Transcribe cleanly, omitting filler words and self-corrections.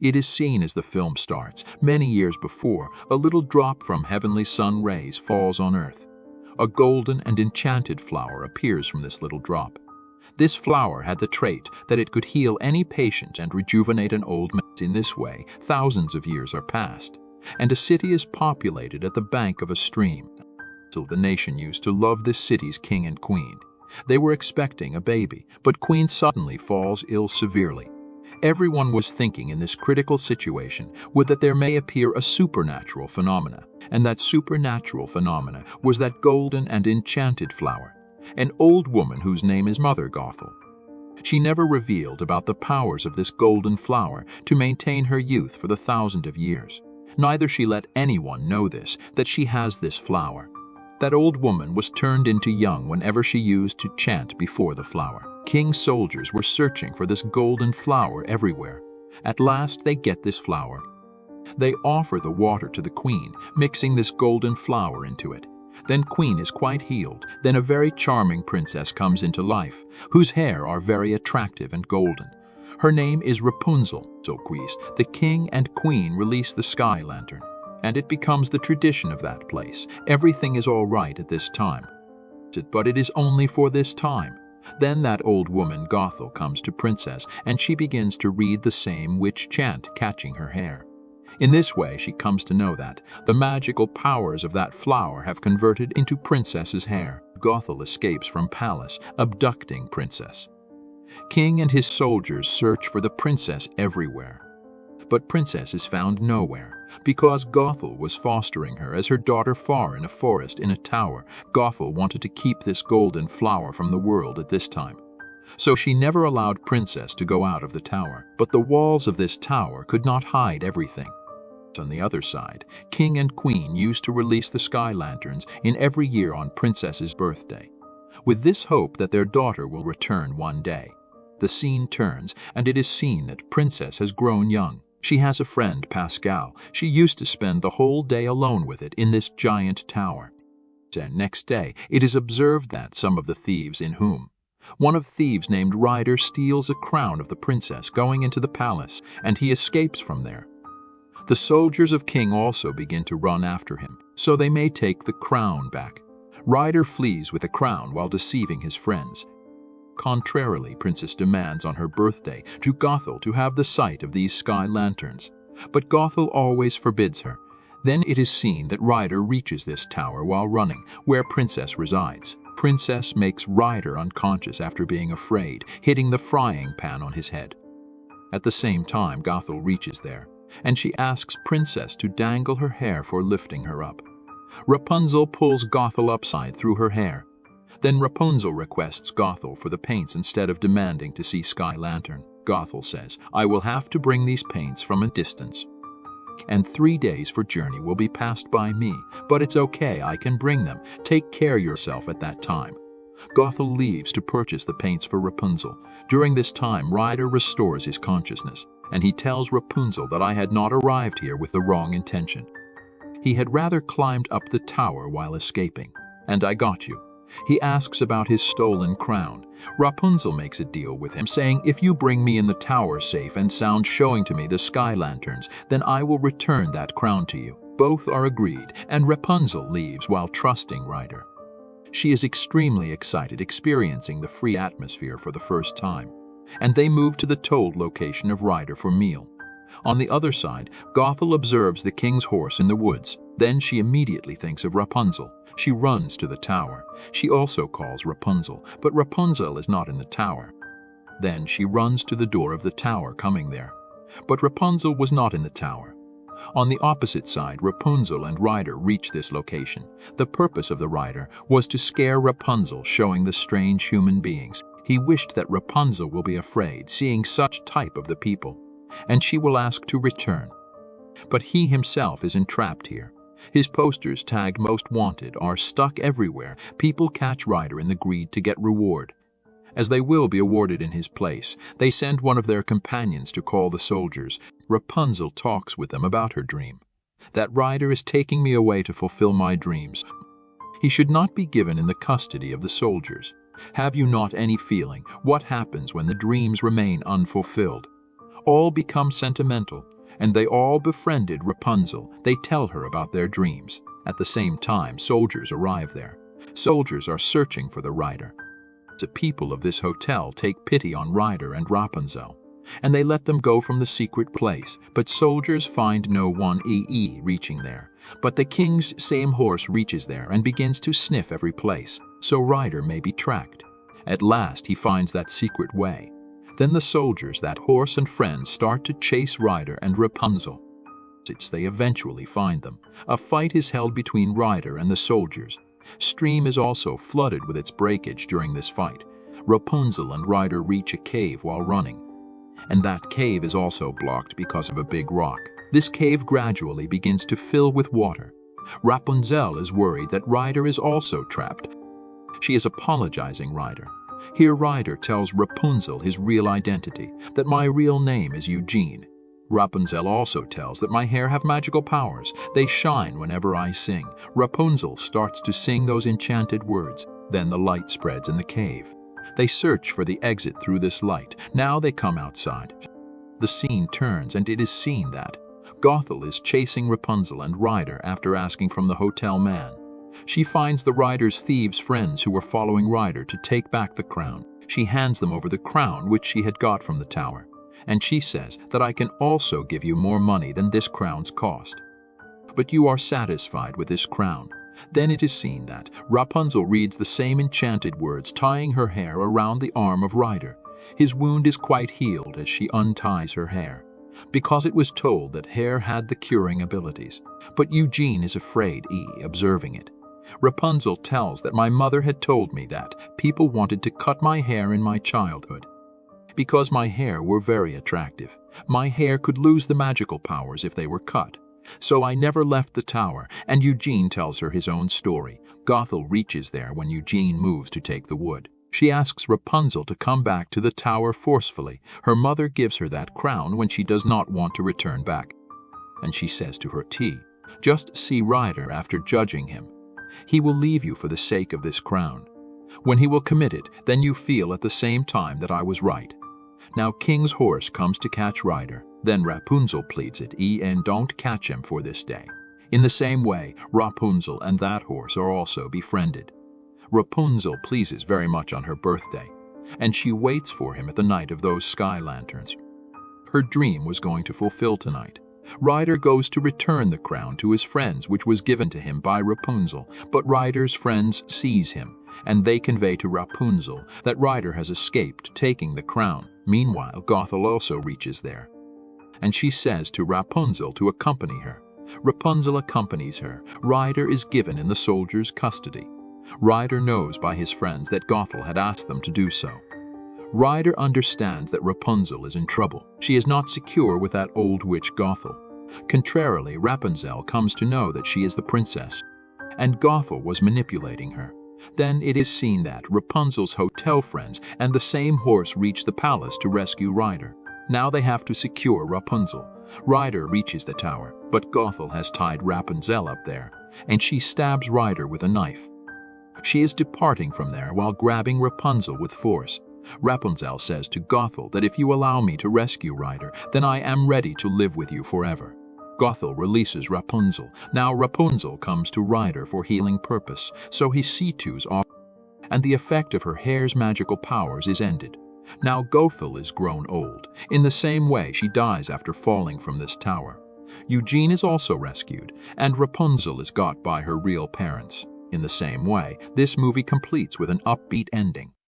It is seen as the film starts. Many years before, a little drop from heavenly sun rays falls on earth. A golden and enchanted flower appears from this little drop. This flower had the trait that it could heal any patient and rejuvenate an old man. In this way, thousands of years are passed, and a city is populated at the bank of a stream. So the nation used to love this city's king and queen. They were expecting a baby, but queen suddenly falls ill severely. Everyone was thinking in this critical situation would that there may appear a supernatural phenomena, and that supernatural phenomena was that golden and enchanted flower, an old woman whose name is Mother Gothel. She never revealed about the powers of this golden flower to maintain her youth for the 1,000 of years. Neither she let anyone know this, that she has this flower. That old woman was turned into young whenever she used to chant before the flower. King's soldiers were searching for this golden flower everywhere. At last they get this flower. They offer the water to the queen, mixing this golden flower into it. Then queen is quite healed. Then a very charming princess comes into life, whose hair are very attractive and golden. Her name is Rapunzel. So the king and queen release the sky lantern, and it becomes the tradition of that place. Everything is all right at this time, but it is only for this time. Then that old woman Gothel comes to princess, and she begins to read the same witch chant, catching her hair. In this way she comes to know that the magical powers of that flower have converted into princess's hair. Gothel escapes from palace, abducting princess. King and his soldiers search for the princess everywhere. But princess is found nowhere, because Gothel was fostering her as her daughter far in a forest in a tower. Gothel wanted to keep this golden flower from the world at this time. So she never allowed princess to go out of the tower. But the walls of this tower could not hide everything. On the other side, king and queen used to release the sky lanterns in every year on princess's birthday, with this hope that their daughter will return one day. The scene turns, and it is seen that princess has grown young. She has a friend, Pascal. She used to spend the whole day alone with it in this giant tower. And next day, it is observed that some of the thieves in whom one of thieves named Ryder steals a crown of the princess going into the palace, and he escapes from there. The soldiers of king also begin to run after him, so they may take the crown back. Ryder flees with the crown while deceiving his friends. Contrarily, princess demands on her birthday to Gothel to have the sight of these sky lanterns, but Gothel always forbids her. Then it is seen that Ryder reaches this tower while running, where princess resides. Princess makes Ryder unconscious after being afraid, hitting the frying pan on his head. At the same time, Gothel reaches there, and she asks princess to dangle her hair for lifting her up. Rapunzel pulls Gothel upside through her hair. Then Rapunzel requests Gothel for the paints instead of demanding to see sky lantern. Gothel says, "I will have to bring these paints from a distance, and 3 days for journey will be passed by me, but it's okay, I can bring them. Take care yourself at that time." Gothel leaves to purchase the paints for Rapunzel. During this time, Ryder restores his consciousness, and he tells Rapunzel that I had not arrived here with the wrong intention. He had rather climbed up the tower while escaping, and I got you. He asks about his stolen crown. Rapunzel makes a deal with him, saying, "If you bring me in the tower safe and sound showing to me the sky lanterns, then I will return that crown to you." Both are agreed, and Rapunzel leaves while trusting Ryder. She is extremely excited, experiencing the free atmosphere for the first time, and they move to the told location of Ryder for meal. On the other side, Gothel observes the king's horse in the woods. Then she immediately thinks of Rapunzel. She runs to the tower. She also calls Rapunzel, but Rapunzel is not in the tower. Then she runs to the door of the tower, coming there. But Rapunzel was not in the tower. On the opposite side, Rapunzel and Ryder reach this location. The purpose of the Ryder was to scare Rapunzel, showing the strange human beings. He wished that Rapunzel will be afraid, seeing such type of the people, and she will ask to return. But he himself is entrapped here. His posters tagged Most Wanted are stuck everywhere. People catch Ryder in the greed to get reward. As they will be awarded in his place, they send one of their companions to call the soldiers. Rapunzel talks with them about her dream. That Ryder is taking me away to fulfill my dreams. He should not be given in the custody of the soldiers. Have you not any feeling what happens when the dreams remain unfulfilled? All become sentimental, and they all befriended Rapunzel. They tell her about their dreams. At the same time, soldiers arrive there. Soldiers are searching for the rider. The people of this hotel take pity on Ryder and Rapunzel, and they let them go from the secret place. But soldiers find no one reaching there. But the king's same horse reaches there and begins to sniff every place, so Ryder may be tracked. At last he finds that secret way. Then the soldiers, that horse and friends, start to chase Ryder and Rapunzel. They eventually find them. A fight is held between Ryder and the soldiers. Stream is also flooded with its breakage during this fight. Rapunzel and Ryder reach a cave while running, and that cave is also blocked because of a big rock. This cave gradually begins to fill with water. Rapunzel is worried that Ryder is also trapped. She is apologizing Ryder. Here Ryder tells Rapunzel his real identity, that my real name is Eugene. Rapunzel also tells that my hair have magical powers. They shine whenever I sing. Rapunzel starts to sing those enchanted words. Then the light spreads in the cave. They search for the exit through this light. Now they come outside. The scene turns, and it is seen that Gothel is chasing Rapunzel and Ryder after asking from the hotel man. She finds the rider's thieves' friends who were following Ryder to take back the crown. She hands them over the crown which she had got from the tower, and she says that I can also give you more money than this crown's cost. But you are satisfied with this crown. Then it is seen that Rapunzel reads the same enchanted words, tying her hair around the arm of Ryder. His wound is quite healed as she unties her hair, because it was told that hair had the curing abilities. But Eugene is afraid, observing it. Rapunzel tells that my mother had told me that people wanted to cut my hair in my childhood, because my hair were very attractive. My hair could lose the magical powers if they were cut. So I never left the tower, and Eugene tells her his own story. Gothel reaches there when Eugene moves to take the wood. She asks Rapunzel to come back to the tower forcefully. Her mother gives her that crown when she does not want to return back. And she says to her, just see Ryder after judging him. He will leave you for the sake of this crown. When he will commit it, then you feel at the same time that I was right. Now King's horse comes to catch Ryder. Then Rapunzel pleads it, and don't catch him for this day. In the same way, Rapunzel and that horse are also befriended. Rapunzel pleases very much on her birthday, and she waits for him at the night of those sky lanterns. Her dream was going to fulfill tonight. Ryder goes to return the crown to his friends, which was given to him by Rapunzel, but Ryder's friends seize him, and they convey to Rapunzel that Ryder has escaped taking the crown. Meanwhile, Gothel also reaches there, and she says to Rapunzel to accompany her. Rapunzel accompanies her. Ryder is given in the soldier's custody. Ryder knows by his friends that Gothel had asked them to do so. Ryder understands that Rapunzel is in trouble. She is not secure with that old witch Gothel. Contrarily, Rapunzel comes to know that she is the princess, and Gothel was manipulating her. Then it is seen that Rapunzel's hotel friends and the same horse reach the palace to rescue Ryder. Now they have to secure Rapunzel. Ryder reaches the tower, but Gothel has tied Rapunzel up there, and she stabs Ryder with a knife. She is departing from there while grabbing Rapunzel with force. Rapunzel says to Gothel that if you allow me to rescue Ryder, then I am ready to live with you forever. Gothel releases Rapunzel. Now Rapunzel comes to Ryder for healing purpose, so he see-toos off, and the effect of her hair's magical powers is ended. Now Gothel is grown old. In the same way, she dies after falling from this tower. Eugene is also rescued, and Rapunzel is got by her real parents. In the same way, this movie completes with an upbeat ending.